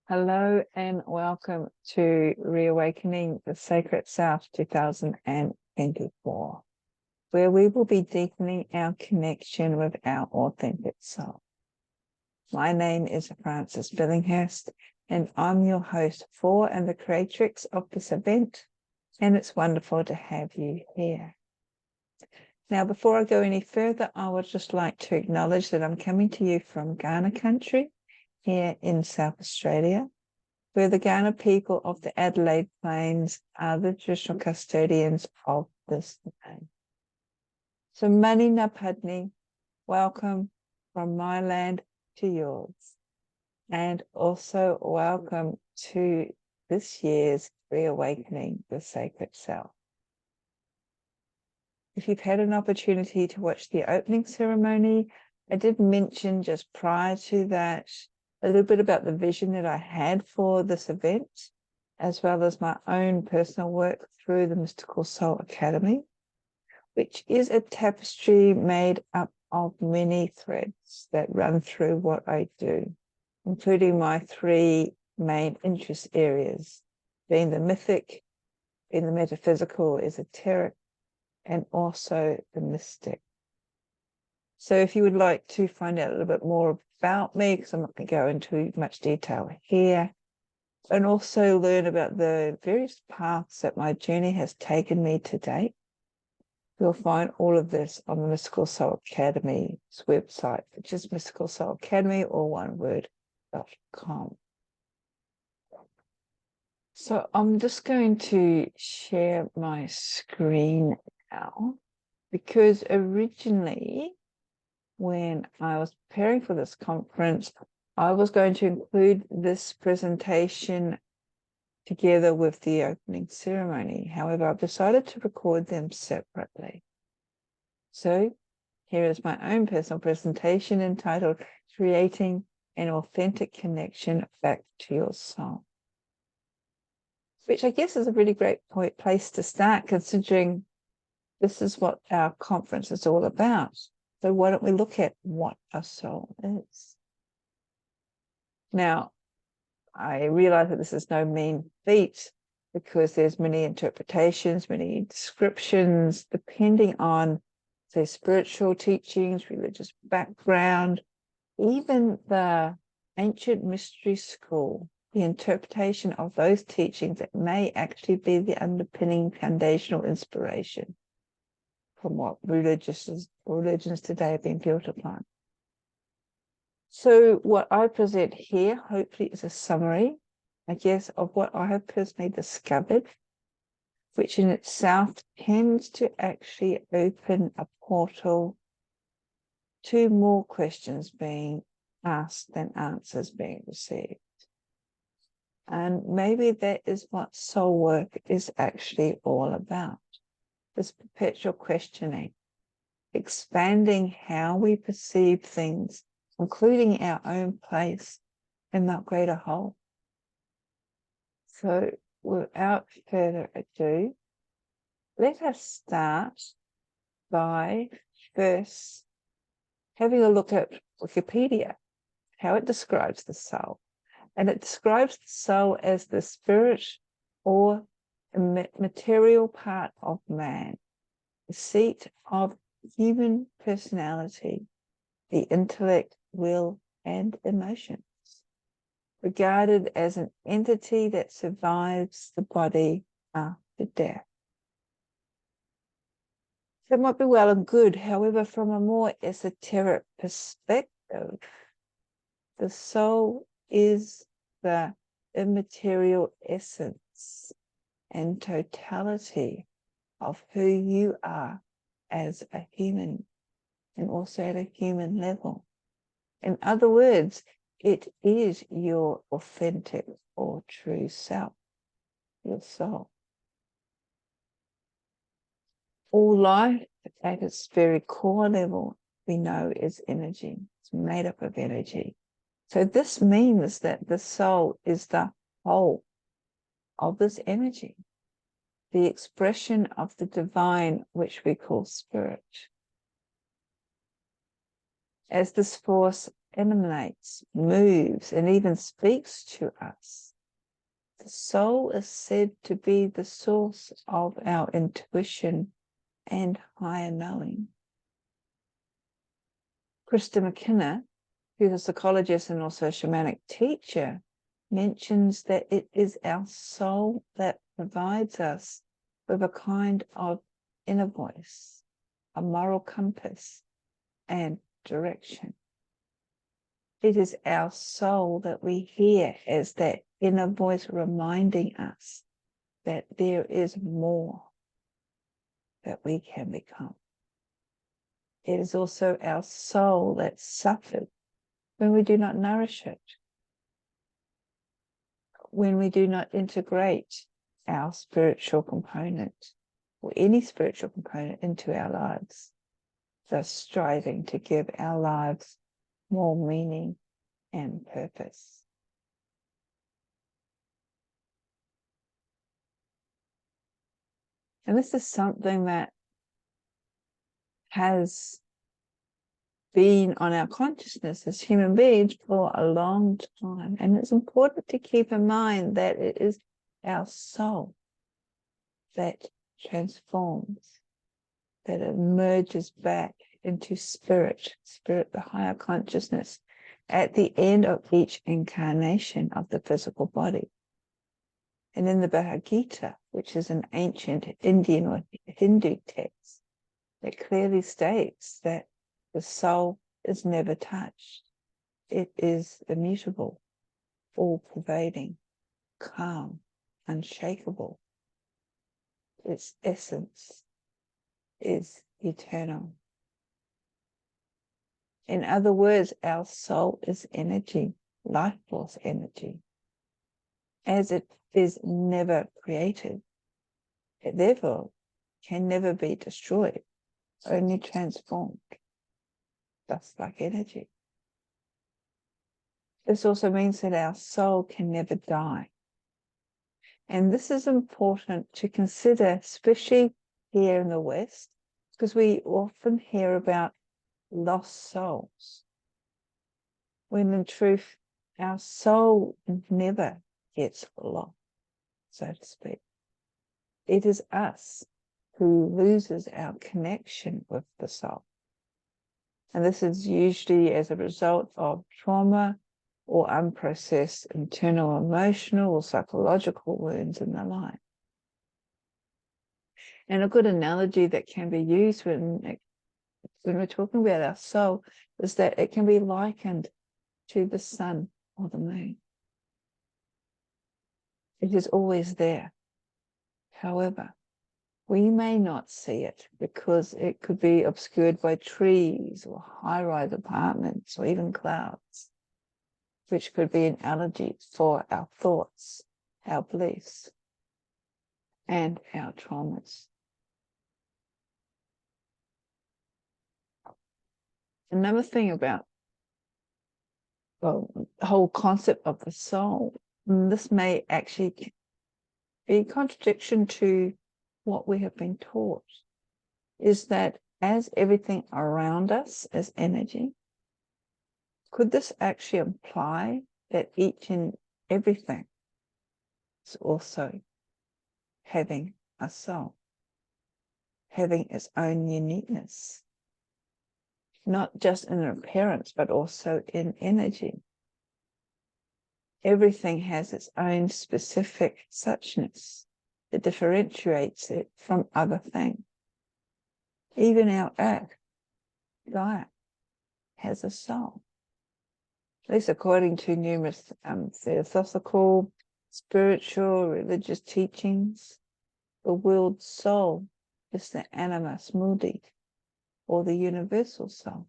Hello and welcome to Reawakening the Sacred Self 2024, where we will be deepening our connection with our authentic self. My name is Frances Billinghurst, and I'm your host for and the creatrix of this event, and it's wonderful to have you here. Now, before I go any further, I would just like to acknowledge that I'm coming to you from Ghana country, here in South Australia, where the Kaurna people of the Adelaide Plains are the traditional custodians of this land. So Mani Napadni, welcome from my land to yours. And also welcome to this year's Reawakening the Sacred Self. If you've had an opportunity to watch the opening ceremony, I did mention just prior to that a little bit about the vision that I had for this event, as well as my own personal work through the Mystical Soul Academy, which is a tapestry made up of many threads that run through what I do, including my three main interest areas, being the mythic, being the metaphysical, esoteric, and also the mystic. So if you would like to find out a little bit more about me, because I'm not going to go into much detail here, and also learn about the various paths that my journey has taken me to date, you'll find all of this on the Mystical Soul Academy's website, which is Mystical Soul Academy, or one word.com. So I'm just going to share my screen now, because originally, when I was preparing for this conference, I was going to include this presentation together with the opening ceremony. However, I've decided to record them separately. So here is my own personal presentation entitled Creating an Authentic Connection Back to Your Soul, which I guess is a really great place to start, considering this is what our conference is all about. So why don't we look at what a soul is? Now, I realize that this is no mean feat, because there's many interpretations, many descriptions, depending on, say, spiritual teachings, religious background, even the ancient mystery school, the interpretation of those teachings that may actually be the underpinning foundational inspiration from what religions today have been built upon. So what I present here, hopefully, is a summary, I guess, of what I have personally discovered, which in itself tends to actually open a portal to more questions being asked than answers being received. And maybe that is what soul work is actually all about. This perpetual questioning, expanding how we perceive things, including our own place in that greater whole. So without further ado, let us start by first having a look at Wikipedia, how it describes the soul. And it describes the soul as the spirit or material part of man, the seat of human personality, the intellect, will, and emotions, regarded as an entity that survives the body after death. That might be well and good. However, from a more esoteric perspective, the soul is the immaterial essence and totality of who you are as a human, and also at a human level. In other words, it is your authentic or true self, your soul. All life at its very core level, we know, is energy. It's made up of energy. So this means that the soul is the whole of this energy, the expression of the divine, which we call spirit. As this force emanates, moves, and even speaks to us. The soul is said to be the source of our intuition and higher knowing. Krista McKenna, who's a psychologist and also a shamanic teacher, mentions that it is our soul that provides us with a kind of inner voice, a moral compass, and direction. It is our soul that we hear as that inner voice reminding us that there is more that we can become. It is also our soul that suffers when we do not nourish it, when we do not integrate our spiritual component or any spiritual component into our lives, thus striving to give our lives more meaning and purpose. And this is something that has been on our consciousness as human beings for a long time. And it's important to keep in mind that it is our soul that transforms, that emerges back into spirit, the higher consciousness, at the end of each incarnation of the physical body. And in the Bhagavad Gita, which is an ancient Indian or Hindu text, it clearly states that the soul is never touched. It is immutable, all-pervading, calm, unshakable. Its essence is eternal. In other words, our soul is energy, life force energy. As it is never created, it therefore can never be destroyed, only transformed, just like energy. This also means that our soul can never die. And this is important to consider, especially here in the West, because we often hear about lost souls, when in truth, our soul never gets lost, so to speak. It is us who loses our connection with the soul. And this is usually as a result of trauma or unprocessed internal emotional or psychological wounds in the life. And a good analogy that can be used when we're talking about our soul is that it can be likened to the sun or the moon. It is always there. However, we may not see it because it could be obscured by trees or high-rise apartments or even clouds, which could be an allergy for our thoughts, our beliefs, and our traumas. Another thing about the whole concept of the soul, this may actually be a contradiction to what we have been taught, is that as everything around us is energy, could this actually imply that each and everything is also having a soul, having its own uniqueness, not just in appearance, but also in energy? Everything has its own specific suchness that differentiates it from other things. Even our earth, Gaia, has a soul. At least according to numerous philosophical, spiritual, religious teachings, the world soul is the animus mundi, or the universal soul,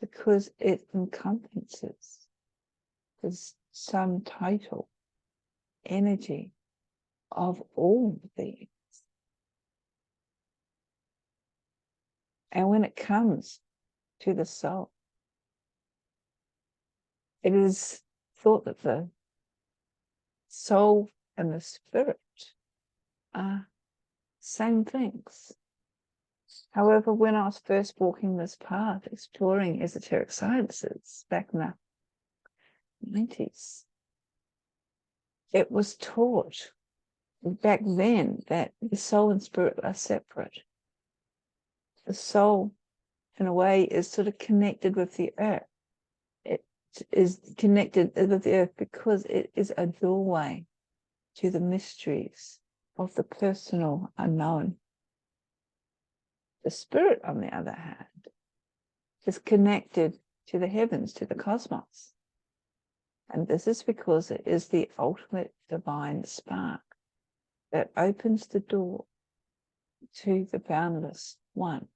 because it encompasses the sum total energy of all beings. And when it comes to the soul, it is thought that the soul and the spirit are same things. However, when I was first walking this path, exploring esoteric sciences back in the 90s, it was taught back then that the soul and spirit are separate. The soul, in a way, is sort of connected with the earth. It is connected with the earth because it is a doorway to the mysteries of the personal unknown. The spirit, on the other hand, is connected to the heavens, to the cosmos. And this is because it is the ultimate divine spark that opens the door to the boundless one,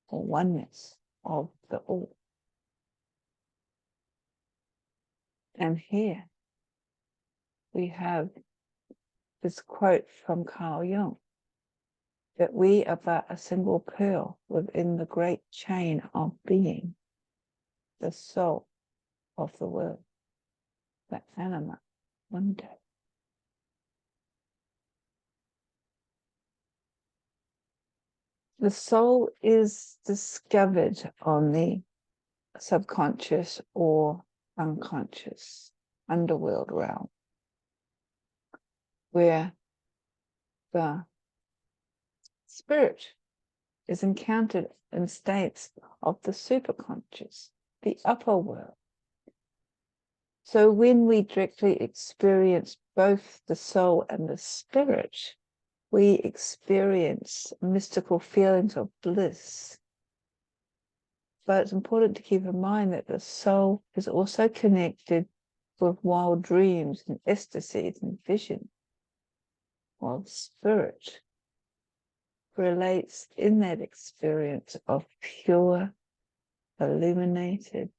or oneness of the all. And here we have this quote from Carl Jung, that we are but a single pearl within the great chain of being, the soul of the world, the anima mundi. The soul is discovered on the subconscious or unconscious underworld realm, where the spirit is encountered in states of the superconscious, the upper world. So when we directly experience both the soul and the spirit, we experience mystical feelings of bliss. But it's important to keep in mind that the soul is also connected with wild dreams and ecstasies and vision, while the spirit relates in that experience of pure, illuminated,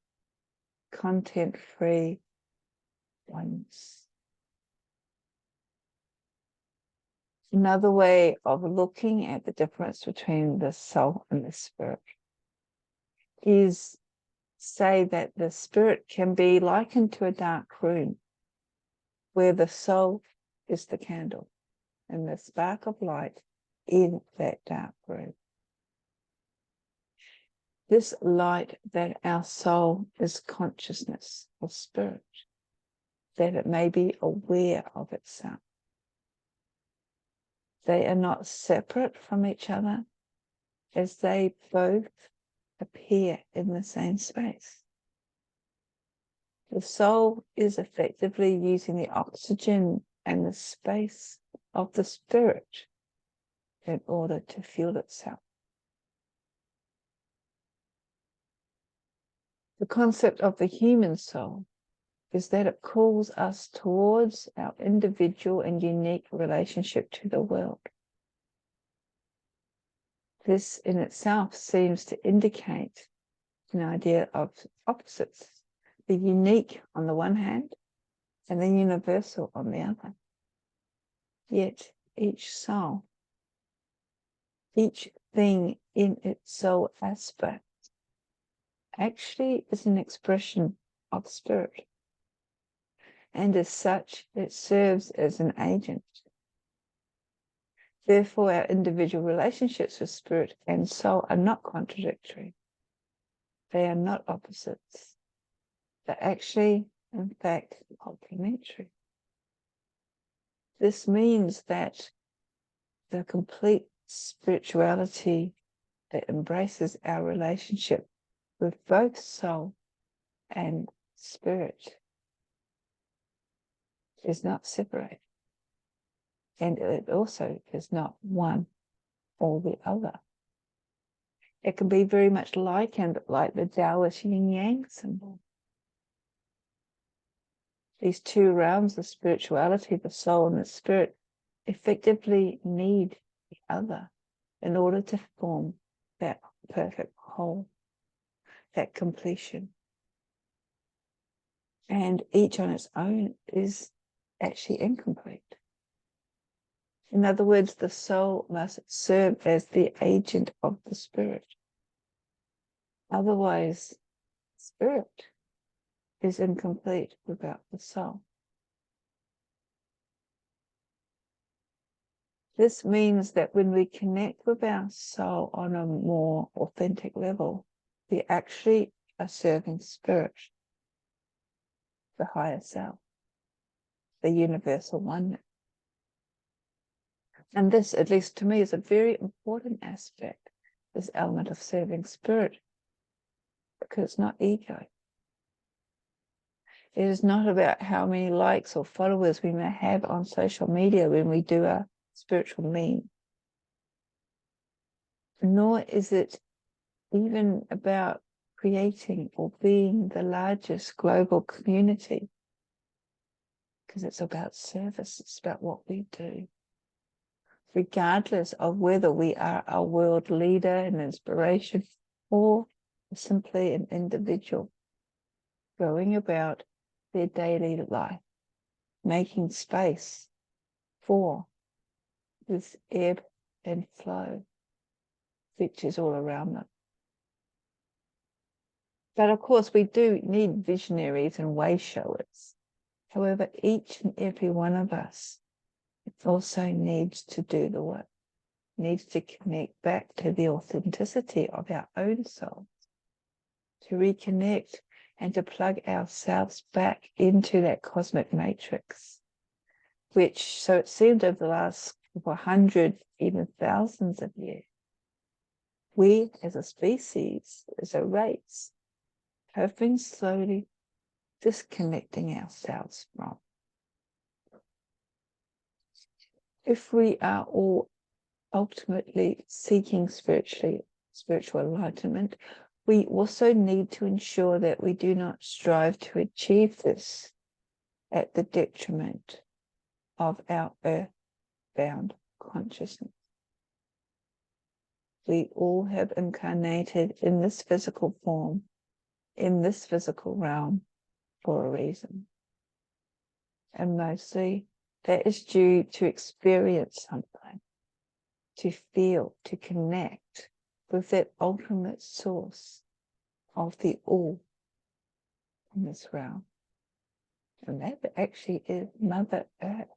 content-free oneness. Another way of looking at the difference between the soul and the spirit is say that the spirit can be likened to a dark room where the soul is the candle and the spark of light in that dark room. This light that our soul is consciousness or spirit, that it may be aware of itself. They are not separate from each other, as they both appear in the same space. The soul is effectively using the oxygen and the space of the spirit in order to fuel itself. The concept of the human soul is that it calls us towards our individual and unique relationship to the world. This in itself seems to indicate an idea of opposites, the unique on the one hand and the universal on the other. Yet each soul, each thing in its soul aspect, actually is an expression of spirit. And as such, it serves as an agent. Therefore, our individual relationships with spirit and soul are not contradictory. They are not opposites. They're actually, in fact, complementary. This means that the complete spirituality that embraces our relationship with both soul and spirit is not separated. And it also is not one or the other. It can be very much likened like the Taoist yin-yang symbol. These two realms of spirituality, the soul and the spirit, effectively need the other in order to form that perfect whole, that completion. And each on its own is actually incomplete. In other words, the soul must serve as the agent of the spirit. Otherwise, spirit is incomplete without the soul. This means that when we connect with our soul on a more authentic level, we actually are serving spirit, the higher self, the universal oneness. And this, at least to me, is a very important aspect, this element of serving spirit, because it's not ego. It is not about how many likes or followers we may have on social media when we do a spiritual meme. Nor is it even about creating or being the largest global community, because it's about service, it's about what we do. Regardless of whether we are a world leader, an inspiration, or simply an individual going about their daily life, making space for this ebb and flow which is all around them. But of course, we do need visionaries and way showers. However, each and every one of us also needs to do the work, needs to connect back to the authenticity of our own souls, to reconnect and to plug ourselves back into that cosmic matrix, which, so it seemed over the last 100, even thousands of years, we as a species, as a race, have been slowly disconnecting ourselves from. If we are all ultimately seeking spiritual enlightenment, we also need to ensure that we do not strive to achieve this at the detriment of our earth-bound consciousness. We all have incarnated in this physical form, in this physical realm, for a reason. And mostly that is due to experience something, to feel, to connect with that ultimate source of the all in this realm. And that actually is Mother Earth.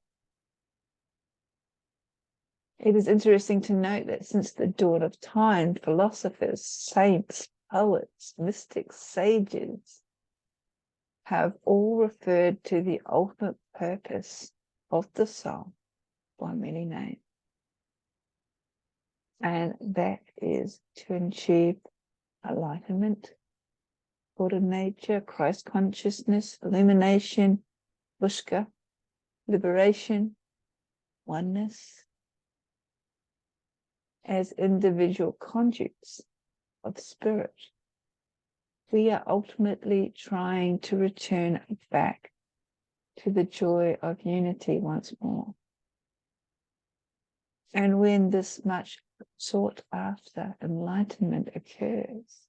It is interesting to note that since the dawn of time, philosophers, saints, poets, mystics, sages have all referred to the ultimate purpose of the soul by many names. And that is to achieve enlightenment, order nature, Christ consciousness, illumination, Bushka, liberation, oneness, as individual conduits of spirit. We are ultimately trying to return back to the joy of unity once more. And when this much sought after enlightenment occurs,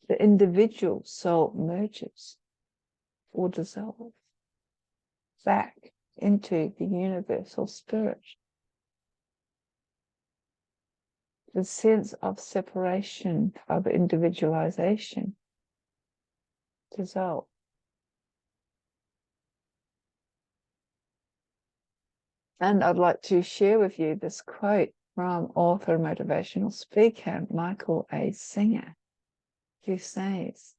the individual soul merges or dissolves back into the universal spirit. The sense of separation, of individualization, dissolves. And I'd like to share with you this quote from author and motivational speaker Michael A. Singer, who says,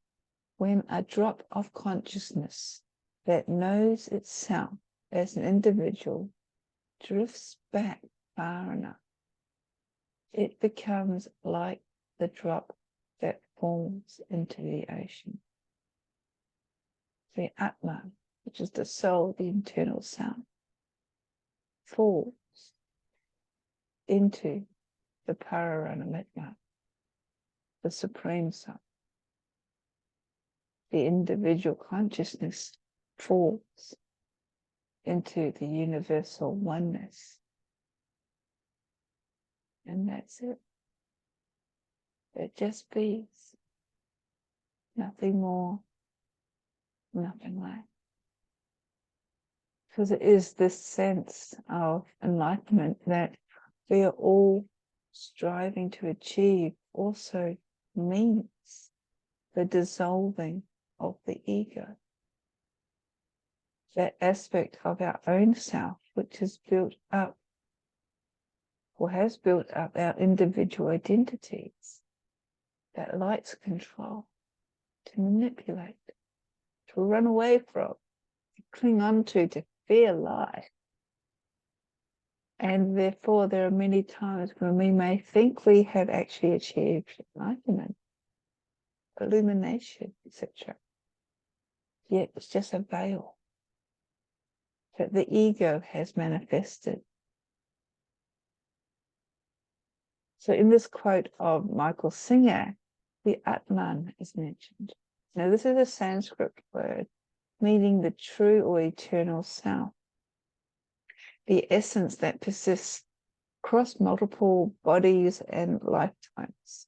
"When a drop of consciousness that knows itself as an individual drifts back far enough, it becomes like the drop that falls into the ocean." The Atma, which is the soul, the internal sound, falls into the Paramatma, the Supreme Soul. The individual consciousness falls into the universal oneness. And that's it. It just be. Nothing more, nothing less. Because it is this sense of enlightenment that we are all striving to achieve also means the dissolving of the ego. That aspect of our own self, which is built up or has built up our individual identities that likes control, to manipulate, to run away from, to cling on to fear life. And therefore, there are many times when we may think we have actually achieved enlightenment, illumination, etc. Yet it's just a veil that the ego has manifested. So in this quote of Michael Singer, the Atman is mentioned. Now, this is a Sanskrit word meaning the true or eternal self, the essence that persists across multiple bodies and lifetimes.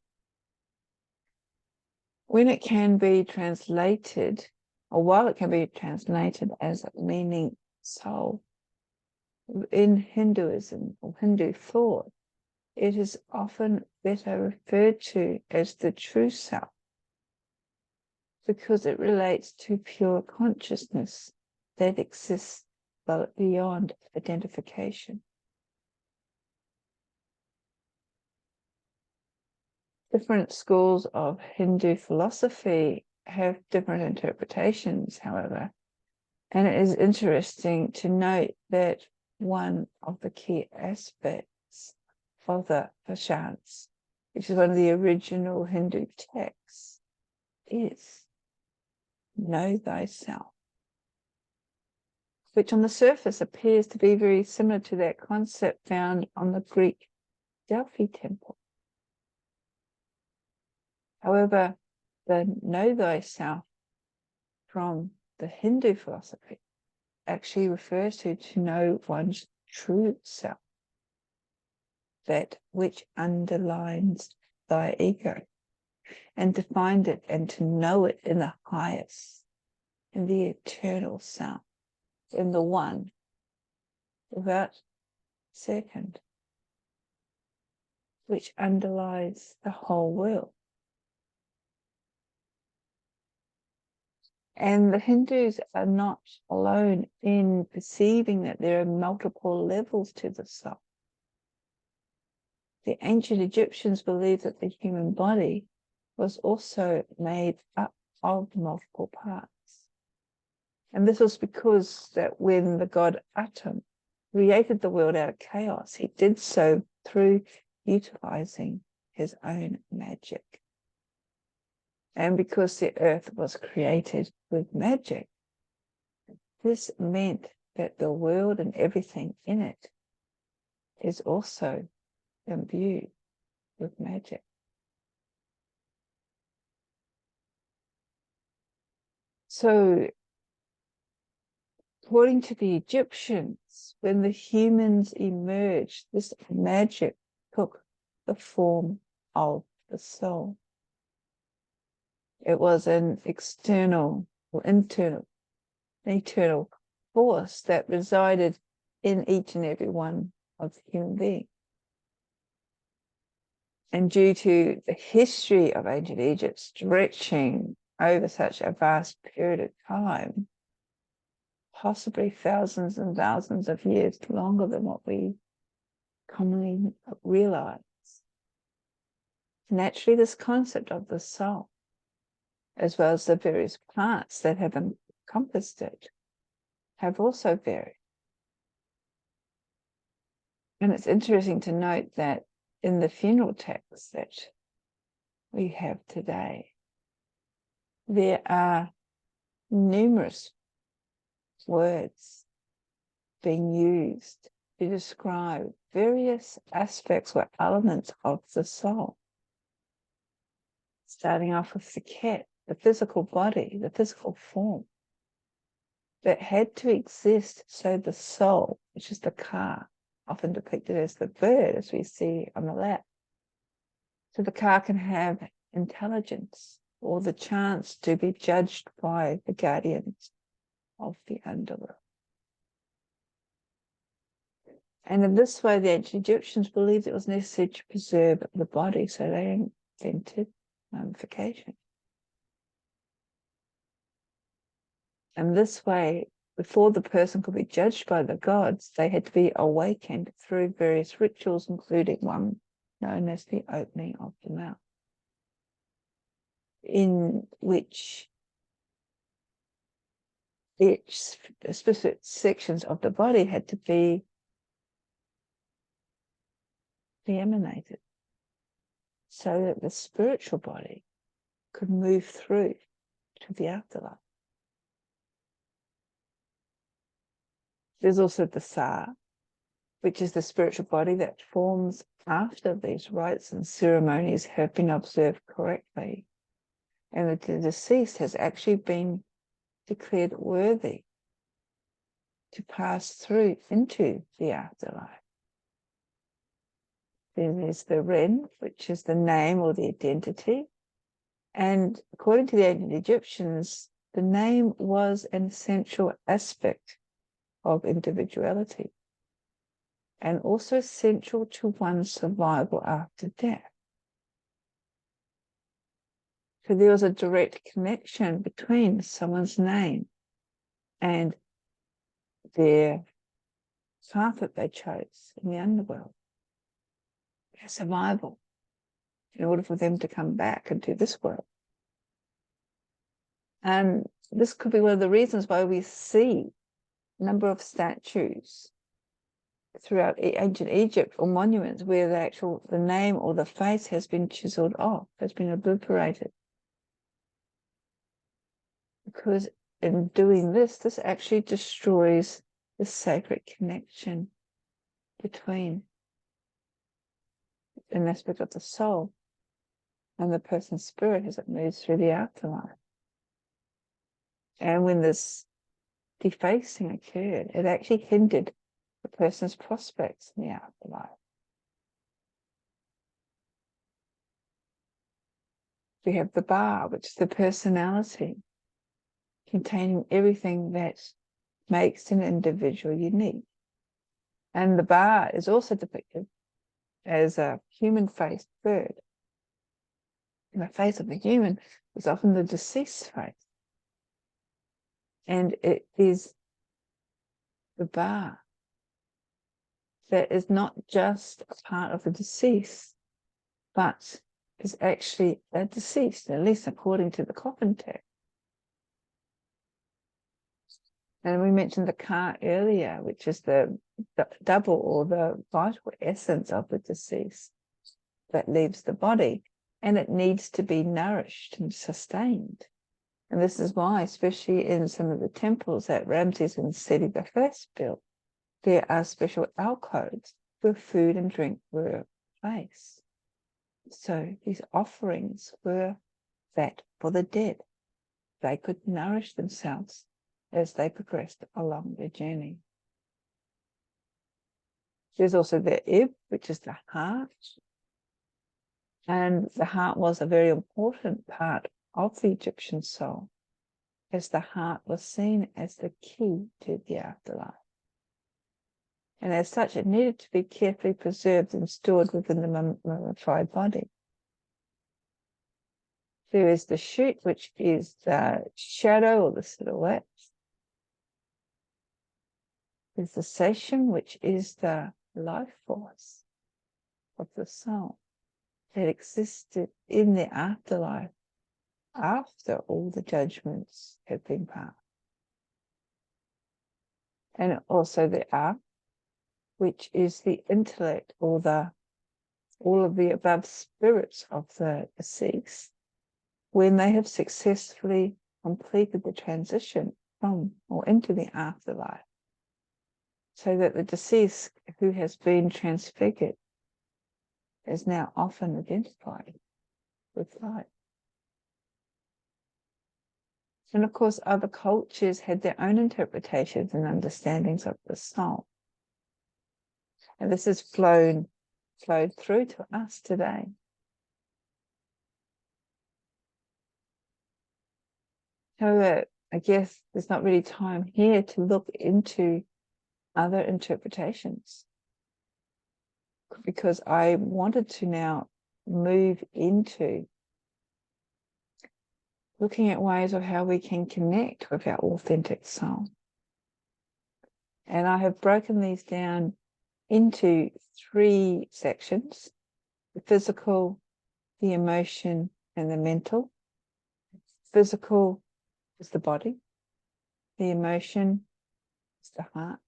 When it can be translated, or while it can be translated as meaning soul, in Hinduism or Hindu thought, it is often better referred to as the true self, because it relates to pure consciousness that exists beyond identification. Different schools of Hindu philosophy have different interpretations, however, and it is interesting to note that one of the key aspects of the Vaishnavas, which is one of the original Hindu texts, is know thyself, which on the surface appears to be very similar to that concept found on the Greek Delphi temple. However, the know thyself from the Hindu philosophy actually refers to know one's true self, that which underlines thy ego, and to find it and to know it in the highest, in the eternal self, in the one, without second, which underlies the whole world. And the Hindus are not alone in perceiving that there are multiple levels to the soul. The ancient Egyptians believed that the human body was also made up of multiple parts. And this was because that when the god Atum created the world out of chaos, he did so through utilizing his own magic. And because the earth was created with magic, this meant that the world and everything in it is also imbued with magic. So, according to the Egyptians, when the humans emerged, this magic took the form of the soul. It was an external or internal, eternal force that resided in each and every one of the human beings. And due to the history of ancient Egypt stretching over such a vast period of time, possibly thousands and thousands of years longer than what we commonly realize, naturally this concept of the soul, as well as the various plants that have encompassed it, have also varied. And it's interesting to note that in the funeral texts that we have today, there are numerous words being used to describe various aspects or elements of the soul. Starting off with the ket, the physical body, the physical form that had to exist so the soul, which is the car, often depicted as the bird, as we see on the left, so the car can have intelligence or the chance to be judged by the guardians of the underworld. And in this way, the ancient Egyptians believed it was necessary to preserve the body, so they invented mummification. And this way, before the person could be judged by the gods, they had to be awakened through various rituals, including one known as the opening of the mouth, in which each specific sections of the body had to be emanated so that the spiritual body could move through to the afterlife. There's also the Sa, which is the spiritual body that forms after these rites and ceremonies have been observed correctly, and that the deceased has actually been declared worthy to pass through into the afterlife. Then there's the Ren, which is the name or the identity. And according to the ancient Egyptians, the name was an essential aspect of individuality and also central to one's survival after death. So there was a direct connection between someone's name and their path that they chose in the underworld, their survival, in order for them to come back into this world. And this could be one of the reasons why we see a number of statues throughout ancient Egypt or monuments where the name or the face has been chiseled off, has been obliterated. Because in doing this actually destroys the sacred connection between an aspect of the soul and the person's spirit as it moves through the afterlife. And when this defacing occurred, it actually hindered the person's prospects in the afterlife. We have the Ba, which is the personality, containing everything that makes an individual unique. And the Ba is also depicted as a human-faced bird. And the face of the human is often the deceased face. And it is the Ba that is not just a part of the deceased, but is actually a deceased, at least according to the coffin text. And we mentioned the Ka earlier, which is the double or the vital essence of the deceased that leaves the body, and it needs to be nourished and sustained. And this is why, especially in some of the temples that Ramses and Seti I built, there are special alcoves where food and drink were placed. So these offerings were that for the dead. They could nourish themselves as they progressed along their journey. There's also the Ib, which is the heart. And the heart was a very important part of the Egyptian soul, as the heart was seen as the key to the afterlife. And as such, it needed to be carefully preserved and stored within the mummified body. There is the shoot, which is the shadow or the silhouette. There's the session, which is the life force of the soul that existed in the afterlife after all the judgments had been passed. And also the A, which is the intellect or all of the above spirits of the deceased, when they have successfully completed the transition from or into the afterlife, so that the deceased who has been transfigured is now often identified with light. And of course, other cultures had their own interpretations and understandings of the soul. And this has flowed through to us today. However, I guess there's not really time here to look into other interpretations, because I wanted to now move into looking at ways of how we can connect with our authentic soul And I have broken these down into 3 sections: the physical, the emotion, and the mental. Physical is the body, the emotion is the heart,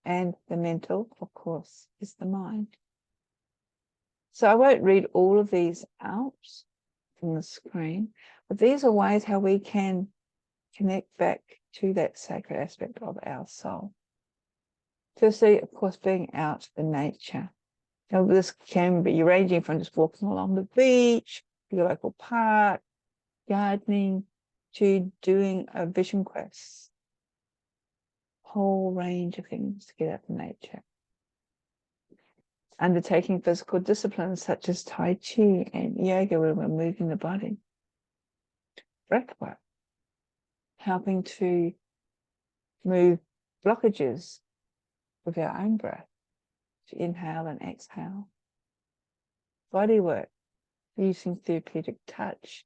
and the mental, of course, is the mind. So I won't read all of these out from the screen, but these are ways how we can connect back to that sacred aspect of our soul. Firstly, of course, being out in nature. Now, this can be ranging from just walking along the beach, your local park, gardening, to doing a vision quest. Whole range of things to get out in nature. Undertaking physical disciplines such as Tai Chi and yoga, where we're moving the body. Breathwork, helping to move blockages with our own breath, to inhale and exhale. Body work, using therapeutic touch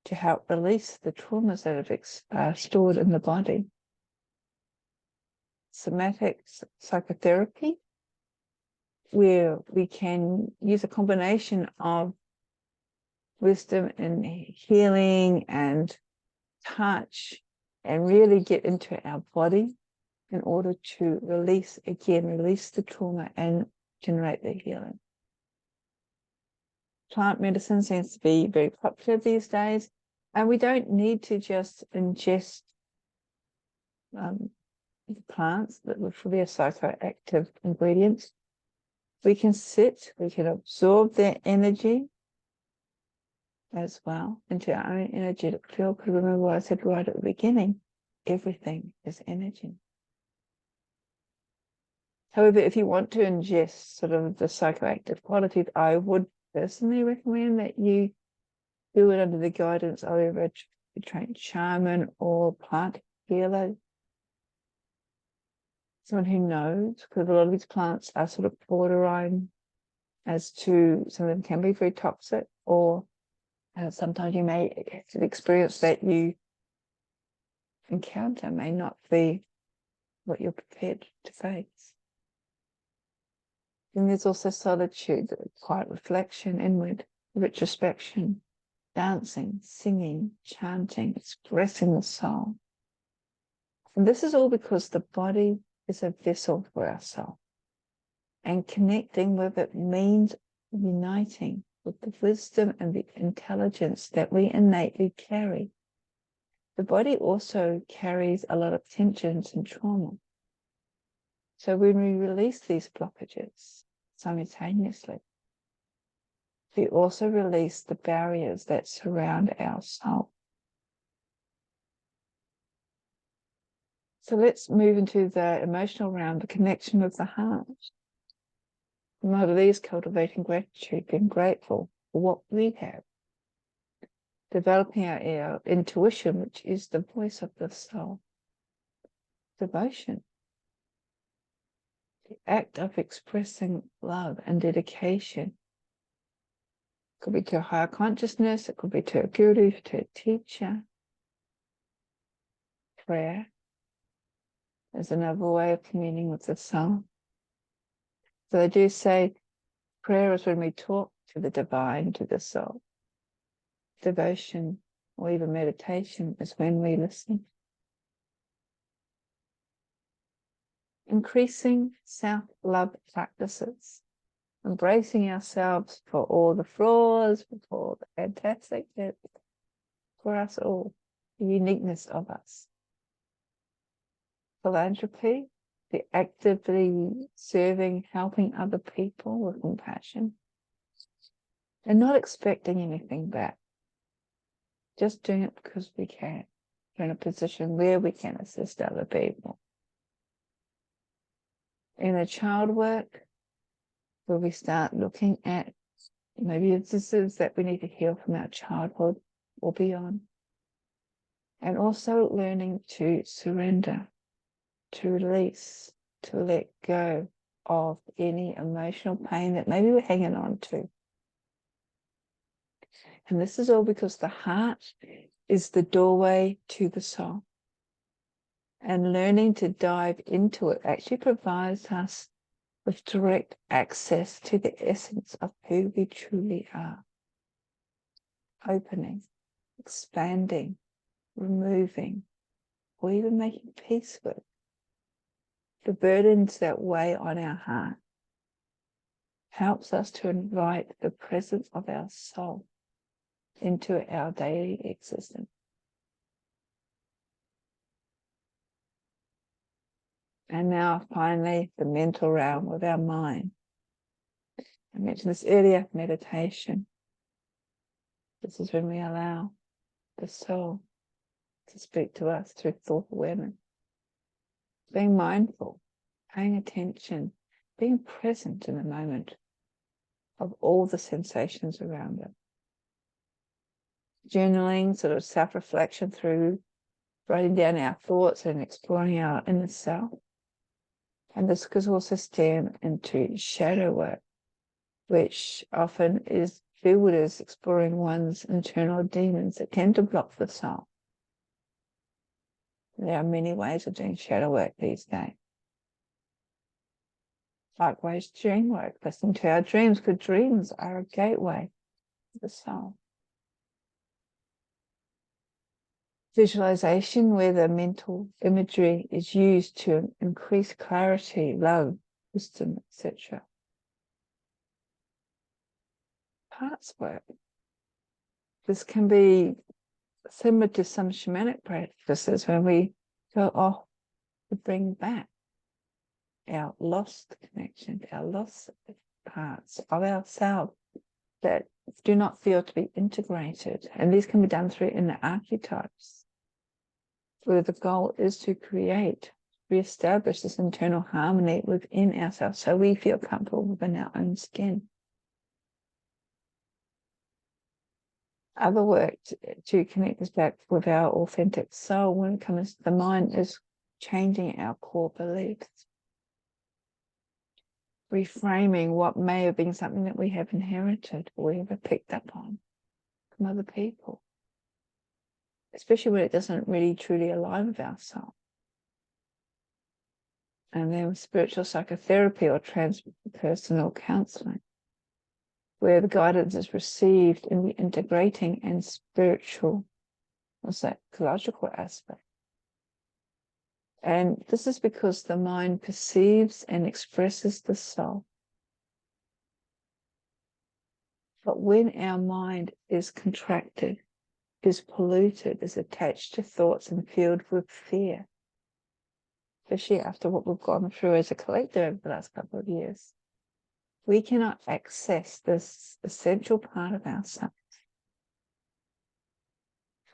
to help release the traumas that have stored in the body. Somatic psychotherapy, where we can use a combination of wisdom and healing and touch and really get into our body in order to release the trauma and generate the healing. Plant medicine seems to be very popular these days, and we don't need to just ingest plants that with their psychoactive ingredients. We can sit, we can absorb their energy as well into our own energetic field. Because remember what I said right at the beginning, everything is energy. However, if you want to ingest sort of the psychoactive qualities, I would personally recommend that you do it under the guidance of a trained shaman or plant healer. Someone who knows, because a lot of these plants are sort of borderline as to some of them can be very toxic, or sometimes you may the experience that you encounter may not be what you're prepared to face. And there's also solitude, quiet reflection, inward retrospection, dancing, singing, chanting, expressing the soul. And this is all because the body is a vessel for our soul. And connecting with it means uniting with the wisdom and the intelligence that we innately carry. The body also carries a lot of tensions and trauma. So when we release these blockages simultaneously, we also release the barriers that surround our soul. So let's move into the emotional realm, the connection with the heart. And out of these, cultivating gratitude, being grateful for what we have. Developing our intuition, which is the voice of the soul. Devotion, the act of expressing love and dedication. It could be to a higher consciousness, it could be to a guru, to a teacher. Prayer is another way of communing with the soul. So they do say prayer is when we talk to the divine, to the soul. Devotion or even meditation is when we listen. Increasing self-love practices. Embracing ourselves for all the flaws, for all the fantastic, for us all, the uniqueness of us. Philanthropy, the actively serving, helping other people with compassion, and not expecting anything back. Just doing it because we can. We're in a position where we can assist other people. In the child work, where we start looking at maybe this is that we need to heal from our childhood or beyond. And also learning to surrender, to release, to let go of any emotional pain that maybe we're hanging on to. And this is all because the heart is the doorway to the soul. And learning to dive into it actually provides us with direct access to the essence of who we truly are. Opening, expanding, removing, or even making peace with the burdens that weigh on our heart. Helps us to invite the presence of our soul into our daily existence. And now finally, the mental realm with our mind. I mentioned this earlier, meditation. This is when we allow the soul to speak to us through thought awareness. Being mindful, paying attention, being present in the moment of all the sensations around it. Journaling, sort of self-reflection through writing down our thoughts and exploring our inner self. And this could also stem into shadow work, which often is viewed as exploring one's internal demons that tend to block the soul. There are many ways of doing shadow work these days. Likewise, dream work, listening to our dreams, because dreams are a gateway to the soul. Visualization, where the mental imagery is used to increase clarity, love, wisdom, etc. Parts work. This can be similar to some shamanic practices when we go off to bring back our lost connection, our lost parts of ourselves that do not feel to be integrated. And these can be done through inner archetypes, where the goal is to create, reestablish this internal harmony within ourselves so we feel comfortable within our own skin. Other work to connect us back with our authentic soul when it comes to the mind is changing our core beliefs. Reframing what may have been something that we have inherited or we have picked up on from other people, especially when it doesn't really truly align with our soul. And then spiritual psychotherapy or transpersonal counseling, where the guidance is received in the integrating and spiritual or psychological aspect. And this is because the mind perceives and expresses the soul. But when our mind is contracted, is polluted, is attached to thoughts and filled with fear, especially after what we've gone through as a collective over the last couple of years, we cannot access this essential part of ourselves.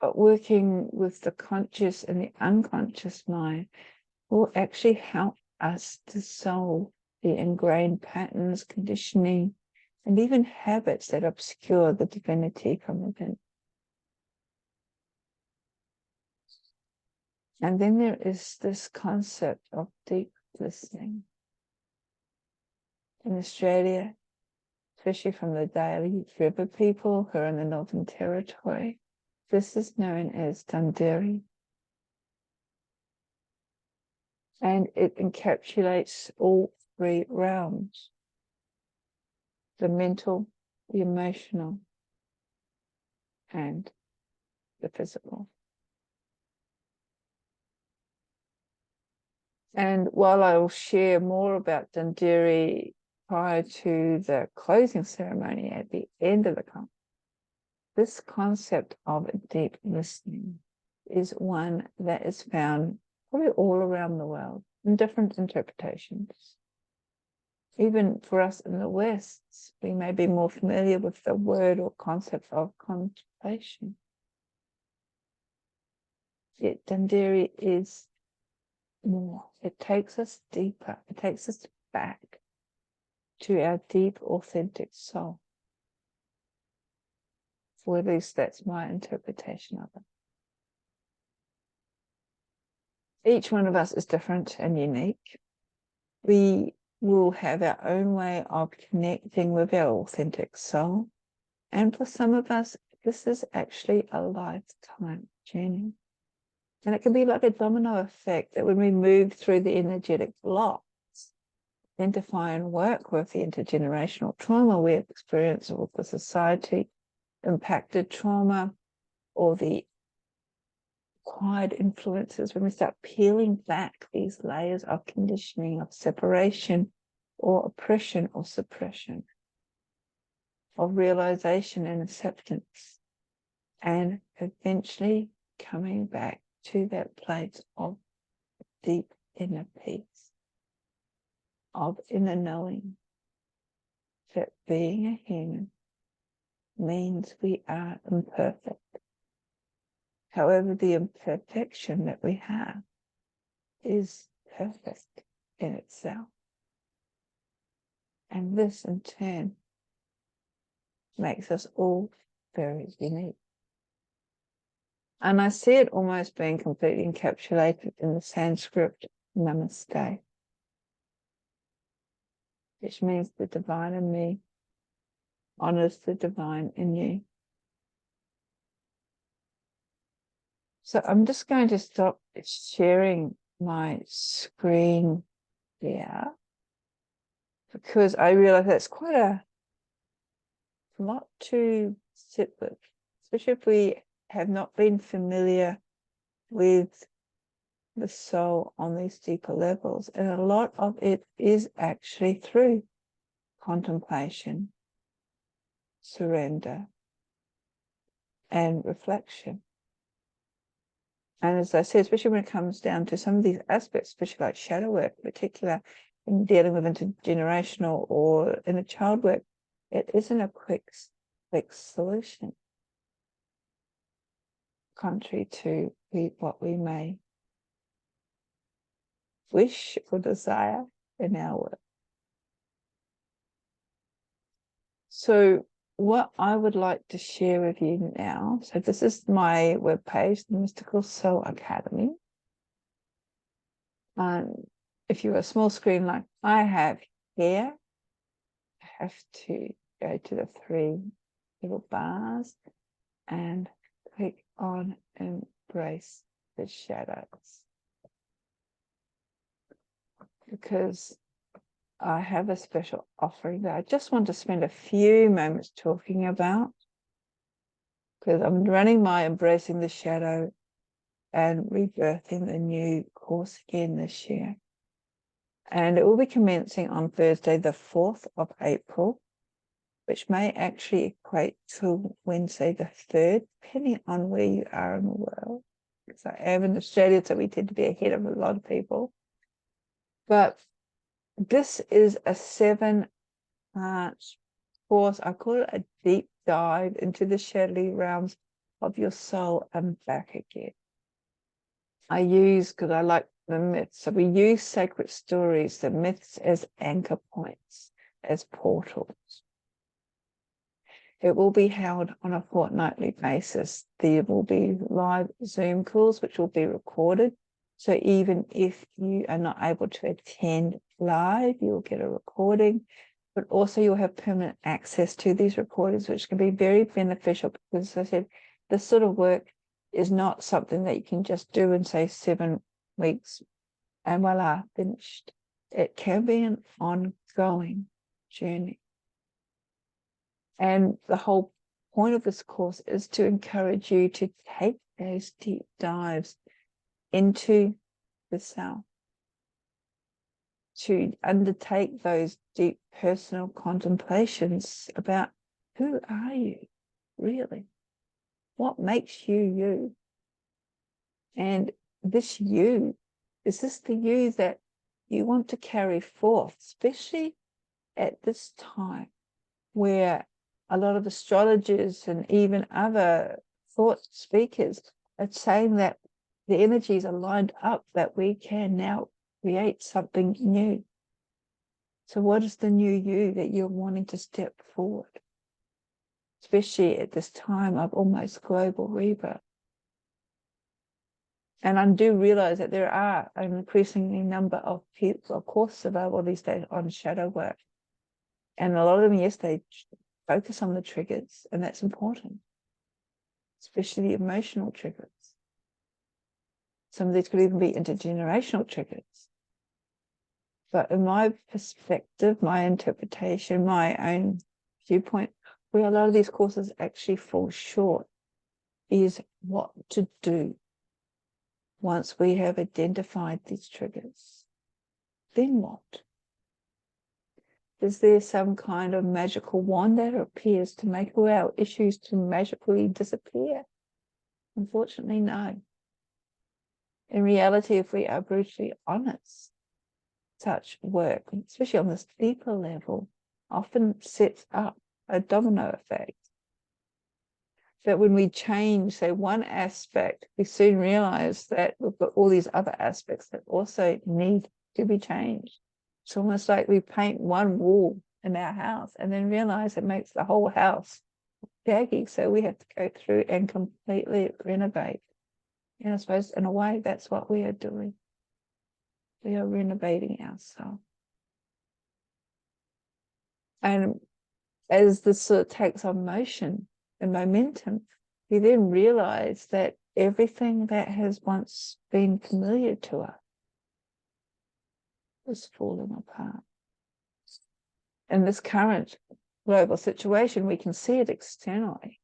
But working with the conscious and the unconscious mind will actually help us dissolve the ingrained patterns, conditioning, and even habits that obscure the divinity from within. And then there is this concept of deep listening. In Australia, especially from the Daly River people who are in the Northern Territory, this is known as Dundiri. And it encapsulates all three realms: the mental, the emotional, and the physical. And while I will share more about Dundiri prior to the closing ceremony at the end of the conference, this concept of deep listening is one that is found probably all around the world in different interpretations. Even for us in the West, we may be more familiar with the word or concept of contemplation. Yet Dundiri is more. It takes us deeper. It takes us back to our deep, authentic soul. Or at least that's my interpretation of it. Each one of us is different and unique. We will have our own way of connecting with our authentic soul. And for some of us, this is actually a lifetime journey. And it can be like a domino effect that when we move through the energetic blocks, identify and work with the intergenerational trauma we have experienced with the society, impacted trauma, or the acquired influences, when we start peeling back these layers of conditioning, of separation or oppression or suppression, of realization and acceptance, and eventually coming back to that place of deep inner peace, of inner knowing that being a human means we are imperfect. However, the imperfection that we have is perfect in itself. And this, in turn, makes us all very unique. And I see it almost being completely encapsulated in the Sanskrit namaste, which means the divine in me honors the divine in you. So I'm just going to stop sharing my screen here, because I realize that's quite a lot to sit with, especially if we have not been familiar with the soul on these deeper levels. And a lot of it is actually through contemplation, surrender, and reflection. And as I said, especially when it comes down to some of these aspects, especially like shadow work, in particular in dealing with intergenerational or inner child work, it isn't a quick solution, contrary to what we may wish or desire in our work. So what I would like to share with you now, so this is my webpage, the Mystical Soul Academy. If you're a small screen like I have here, I have to go to the three little bars and click on Embrace the Shadows, because I have a special offering that I just want to spend a few moments talking about, because I'm running my Embracing the Shadow and Rebirthing the New course again this year. And it will be commencing on Thursday, the 4th of April, which may actually equate to Wednesday, the 3rd, depending on where you are in the world. Because I am in Australia, so we tend to be ahead of a lot of people. But this is a 7-part course. I call it a deep dive into the shadowy realms of your soul and back again. Because I like the myths. So we use sacred stories, the myths, as anchor points, as portals. It will be held on a fortnightly basis. There will be live Zoom calls, which will be recorded. So even if you are not able to attend live, you'll get a recording, but also you'll have permanent access to these recordings, which can be very beneficial, because, as I said, this sort of work is not something that you can just do in, say, 7 weeks and voila, finished. It can be an ongoing journey. And the whole point of this course is to encourage you to take those deep dives into the self, to undertake those deep personal contemplations about who are you really? What makes you you? And this you, is this the you that you want to carry forth, especially at this time where a lot of astrologers and even other thought speakers are saying that the energies are lined up, that we can now create something new. So what is the new you that you're wanting to step forward, especially at this time of almost global rebirth? And I do realize that there are an increasingly number of people, of course, available these days on shadow work. And a lot of them, yes, they focus on the triggers, and that's important, especially the emotional triggers. Some of these could even be intergenerational triggers. But in my perspective, my interpretation, my own viewpoint, where a lot of these courses actually fall short is what to do once we have identified these triggers. Then what? Is there some kind of magical wand that appears to make all our issues to magically disappear? Unfortunately, no. In reality, if we are brutally honest, such work, especially on this deeper level, often sets up a domino effect. That when we change, say, one aspect, we soon realize that we've got all these other aspects that also need to be changed. It's almost like we paint one wall in our house and then realize it makes the whole house jaggy. So we have to go through and completely renovate. And I suppose in a way, that's what we are doing. We are renovating ourselves. And as this sort of takes on motion and momentum, we then realize that everything that has once been familiar to us is falling apart. In this current global situation, we can see it externally.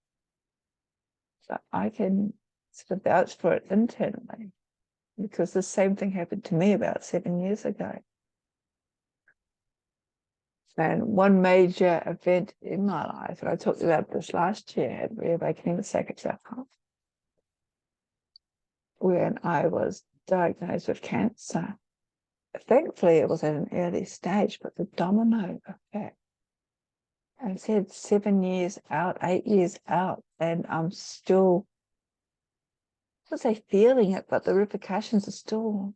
So I can sort of vouch for it internally, because the same thing happened to me about 7 years ago. And one major event in my life, and I talked about this last year at Reawakening the Sacred Heart, when I was diagnosed with cancer. Thankfully, it was at an early stage, but the domino effect. I said 7 years out, 8 years out, and I'm still, I would say feeling it, but the repercussions are still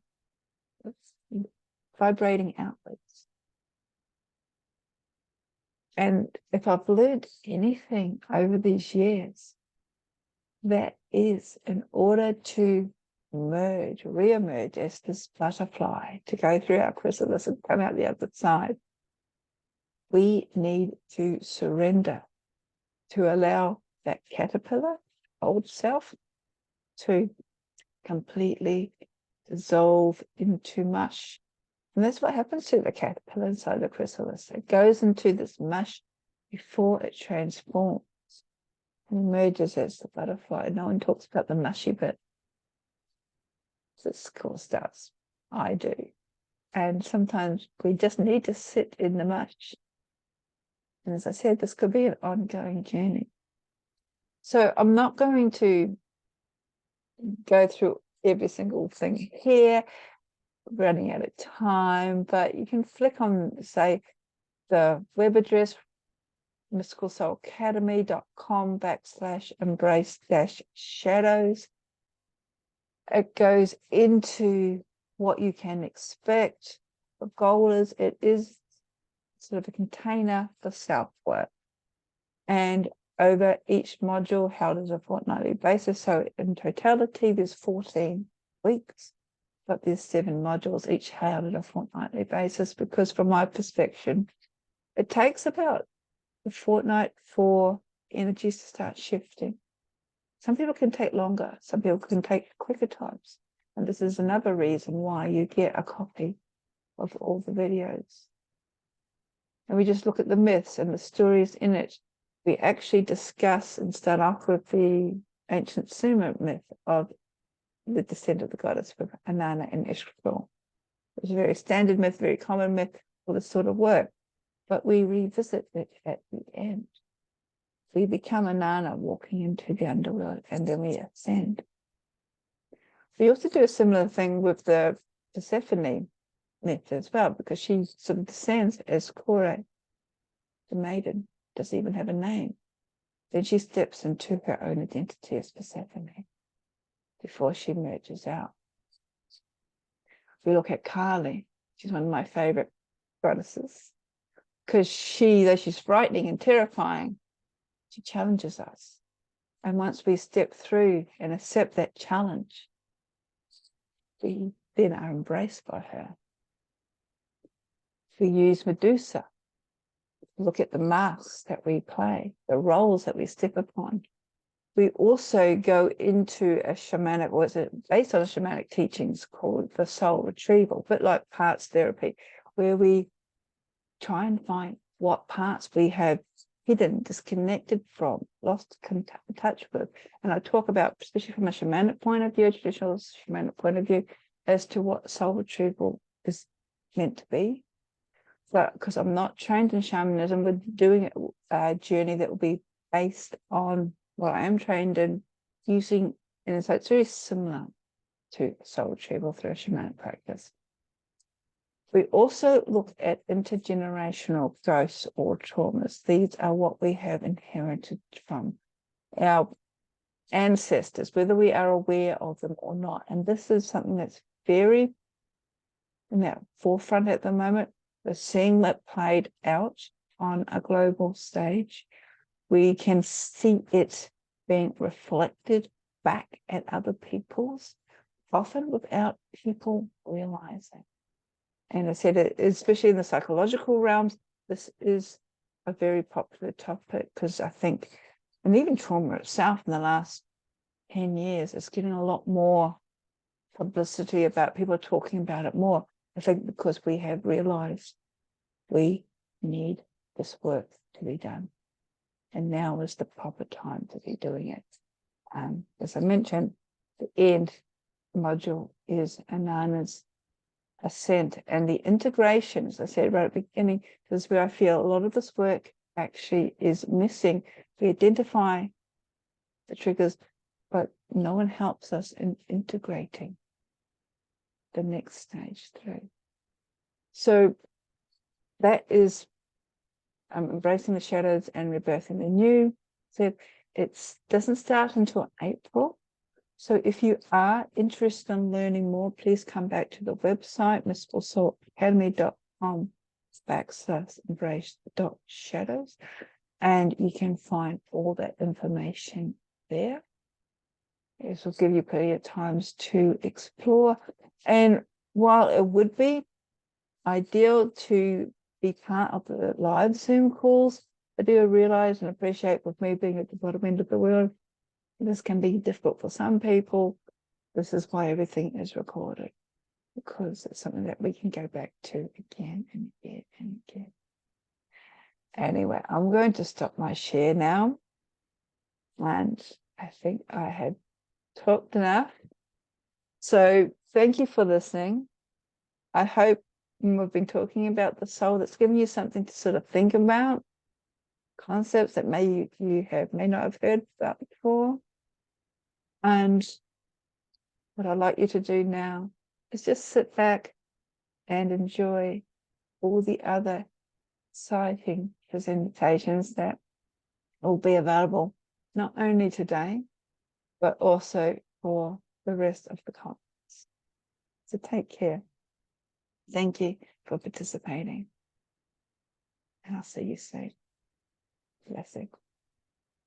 vibrating outwards. And if I've learned anything over these years, that is in order to re-emerge as this butterfly, to go through our chrysalis and come out the other side, we need to surrender, to allow that caterpillar, old self, to completely dissolve into mush. And that's what happens to the caterpillar inside the chrysalis. It goes into this mush before it transforms and emerges as the butterfly. No one talks about the mushy bit. This course does. I do. And sometimes we just need to sit in the mush. And as I said, this could be an ongoing journey. So I'm not going to go through every single thing here, running out of time, but you can flick on, say, the web address, mysticalsoulacademy.com/embrace-shadows. It goes into what you can expect. The goal is, it is sort of a container for self-work. And over each module, held as a fortnightly basis. So in totality, there's 14 weeks, but there's 7 modules, each held on a fortnightly basis, because from my perspective, it takes about a fortnight for energies to start shifting. Some people can take longer, some people can take quicker times. And this is another reason why you get a copy of all the videos. And we just look at the myths and the stories in it. We actually discuss and start off with the ancient Sumer myth of the descent of the goddess with Inanna and Ishtar. It's a very standard myth, very common myth for this sort of work. But we revisit it at the end. We become Inanna walking into the underworld, and then we ascend. We also do a similar thing with the Persephone myth as well, because she sort of descends as Kore, the maiden, doesn't even have a name. Then she steps into her own identity as Persephone before she merges out. We look at Kali. She's one of my favorite goddesses, because she, though she's frightening and terrifying, she challenges us. And once we step through and accept that challenge, we then are embraced by her. We use Medusa. Look at the masks that we play, the roles that we step upon. We also go into a shamanic, or it's based on a shamanic teachings called the soul retrieval, a bit like parts therapy, where we try and find what parts we have hidden, disconnected from, lost touch with. And I talk about, especially from a shamanic point of view, a traditional shamanic point of view, as to what soul retrieval is meant to be. But because I'm not trained in shamanism, we're doing a journey that will be based on what I am trained in, using, and so it's very similar to soul retrieval through a shamanic practice. We also look at intergenerational ghosts or traumas. These are what we have inherited from our ancestors, whether we are aware of them or not. And this is something that's very in that forefront at the moment. We're seeing that played out on a global stage. We can see it being reflected back at other people's, often without people realizing. And I said, especially in the psychological realms, this is a very popular topic, because I think, and even trauma itself in the last 10 years, is getting a lot more publicity about, people talking about it more. I think because we have realized we need this work to be done. And now is the proper time to be doing it. As I mentioned, the end module is Anana's ascent, and the integration, as I said right at the beginning, is where I feel a lot of this work actually is missing. We identify the triggers, but no one helps us in integrating the next stage through. So that is embracing the shadows and rebirthing the new. So it doesn't start until April. So if you are interested in learning more, please come back to the website, mistfulsoulacademy.com/embrace.shadows, and you can find all that information there. This will give you plenty of times to explore. And while it would be ideal to be part of the live Zoom calls, I do realize and appreciate, with me being at the bottom end of the world, this can be difficult for some people. This is why everything is recorded, because it's something that we can go back to again and again and again. Anyway, I'm going to stop my share now. And I think I have talked enough. So thank you for listening. I hope we've been talking about the soul, that's given you something to sort of think about, concepts that may not have heard about before. And what I'd like you to do now is just sit back and enjoy all the other exciting presentations that will be available, not only today, but also for the rest of the conference. So take care. Thank you for participating. And I'll see you soon. Blessing.